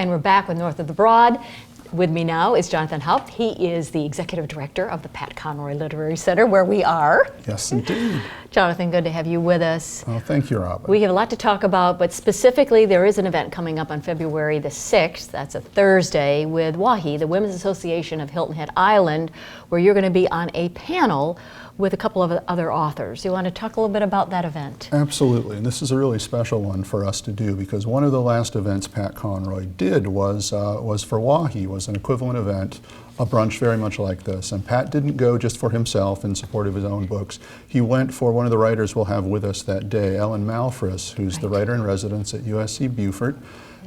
And we're back with North of the Broad. With me now is Jonathan Haupt. He is the Executive Director of the Pat Conroy Literary Center, where we are. Yes, indeed. Jonathan, good to have you with us. Oh, thank you, Robin. We have a lot to talk about, but specifically there is an event coming up on February the 6th, that's a Thursday, with WHHI, the Women's Association of Hilton Head Island, where you're going to be on a panel with a couple of other authors. You want to talk a little bit about that event? Absolutely, and this is a really special one for us to do because one of the last events Pat Conroy did was for WHHI, was an equivalent event, a brunch very much like this. And Pat didn't go just for himself in support of his own books. He went for one of the writers we'll have with us that day, Ellen Malfris, who's the writer-in-residence at USC Beaufort.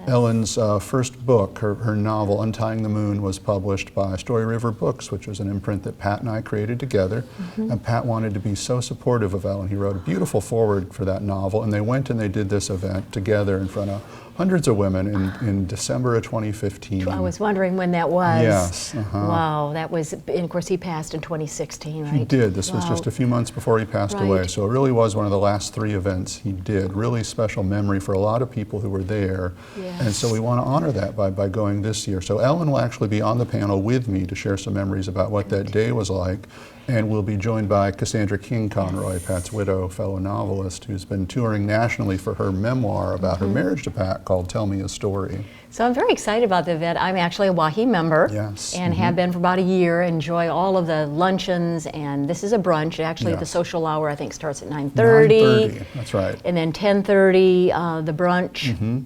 Ellen's first book, her novel, Untying the Moon, was published by Story River Books, which was an imprint that Pat and I created together. And Pat wanted to be so supportive of Ellen. He wrote a beautiful foreword for that novel, and they went and they did this event together in front of hundreds of women in December of 2015. I was wondering when that was. Yes. Wow, that was, and of course he passed in 2016, right? He did. This was just a few months before he passed away. So it really was one of the last 3 events he did. Really special memory for a lot of people who were there. And so we want to honor that by going this year. So Ellen will actually be on the panel with me to share some memories about what that day was like. And we'll be joined by Cassandra King Conroy, Pat's widow, fellow novelist, who's been touring nationally for her memoir about her marriage to Pat called Tell Me a Story. So I'm very excited about the event. I'm actually a WHHI member and have been for about a year. Enjoy all of the luncheons, and this is a brunch. Actually, the social hour I think starts at 9:30. 9:30, that's right. And then 10:30, the brunch.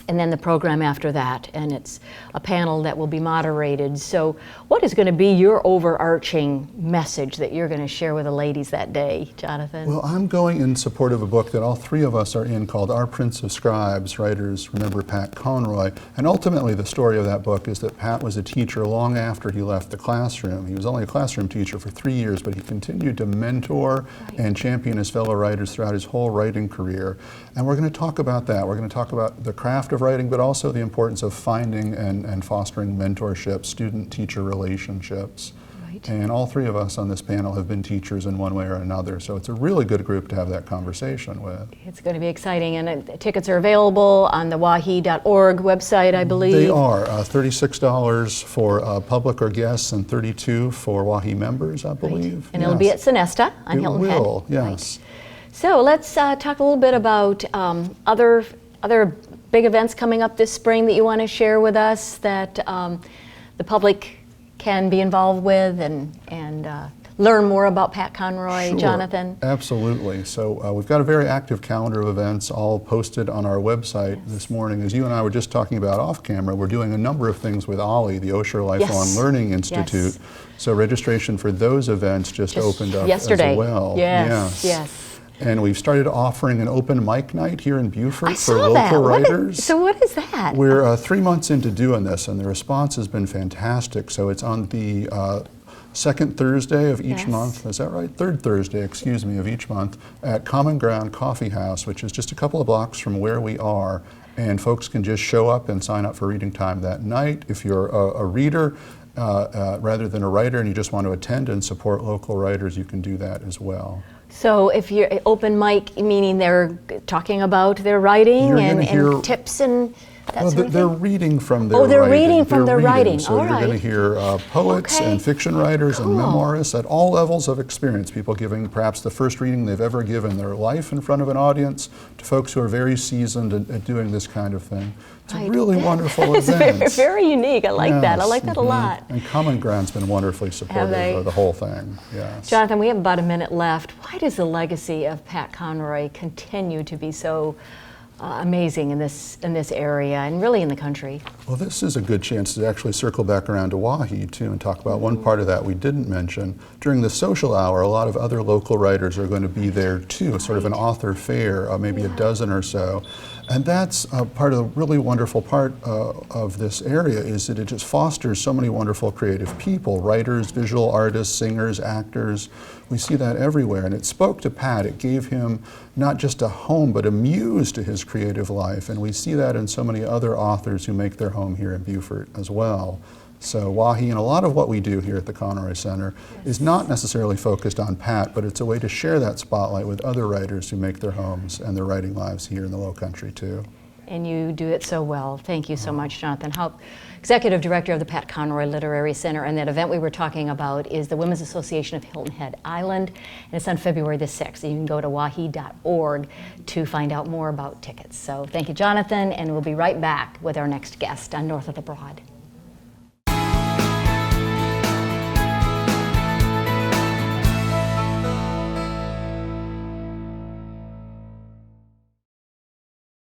And then the program after that, and it's a panel that will be moderated. So what is going to be your overarching message that you're going to share with the ladies that day, Jonathan? Well, I'm going in support of a book that all 3 of us are in called Our Prince of Scribes, writers remember Pat Conroy. And ultimately the story of that book is that Pat was a teacher long after he left the classroom. He was only a classroom teacher for 3 years, but he continued to mentor and champion his fellow writers throughout his whole writing career. And we're going to talk about that. We're going to talk about the craft of writing, but also the importance of finding and fostering mentorship, student-teacher relationships. And all 3 of us on this panel have been teachers in one way or another, so it's a really good group to have that conversation with. It's going to be exciting, and tickets are available on the WHHI.org website, I believe. They are $36 for public or guests and $32 for WHHI members, I believe. And it'll be at Sonesta on Hilton Head. It will, yes. So let's talk a little bit about other big events coming up this spring that you want to share with us that the public can be involved with and learn more about Pat Conroy. Sure. Jonathan? Absolutely. So we've got a very active calendar of events all posted on our website this morning. As you and I were just talking about off camera, we're doing a number of things with OLLI, the Osher Lifelong Learning Institute. So registration for those events just opened up yesterday. As well. Yes. And we've started offering an open mic night here in Beaufort for local writers. So what is that? We're 3 months into doing this, and the response has been fantastic. So it's on the second Thursday of each month. Is that right? Third Thursday, excuse me, of each month at Common Ground Coffee House, which is just a couple of blocks from where we are. And folks can just show up and sign up for reading time that night. If you're a reader, rather than a writer, and you just want to attend and support local writers, you can do that as well. So if you're open mic, meaning they're talking about their writing and tips and that sort of thing? They're reading from their writing. Oh, they're reading from their writing. So you're going to hear poets and fiction writers and memoirists at all levels of experience, people giving perhaps the first reading they've ever given their life in front of an audience, to folks who are very seasoned at doing this kind of thing. It's a really wonderful event. It's very unique. I like that. I like that a lot. And Common Ground's been wonderfully supportive of the whole thing. Yes. Jonathan, we have about a minute left. Why does the legacy of Pat Conroy continue to be so amazing in this area and really in the country? Well, this is a good chance to actually circle back around to WHHI too and talk about one part of that we didn't mention. During the social hour, a lot of other local writers are going to be there too, sort of an author fair, maybe a dozen or so. And that's part of the really wonderful part of this area is that it just fosters so many wonderful creative people, writers, visual artists, singers, actors. We see that everywhere. And it spoke to Pat. It gave him not just a home, but a muse to his creative life. And we see that in so many other authors who make their home here in Beaufort as well. So WHHI and a lot of what we do here at the Conroy Center is not necessarily focused on Pat, but it's a way to share that spotlight with other writers who make their homes and their writing lives here in the Low Country too. and you do it so well. Thank you so much, Jonathan Haupt, Executive Director of the Pat Conroy Literary Center. And that event we were talking about is the Women's Association of Hilton Head Island, and it's on February the 6th. You can go to WHHI.org to find out more about tickets. So thank you, Jonathan, and we'll be right back with our next guest on North of the Broad.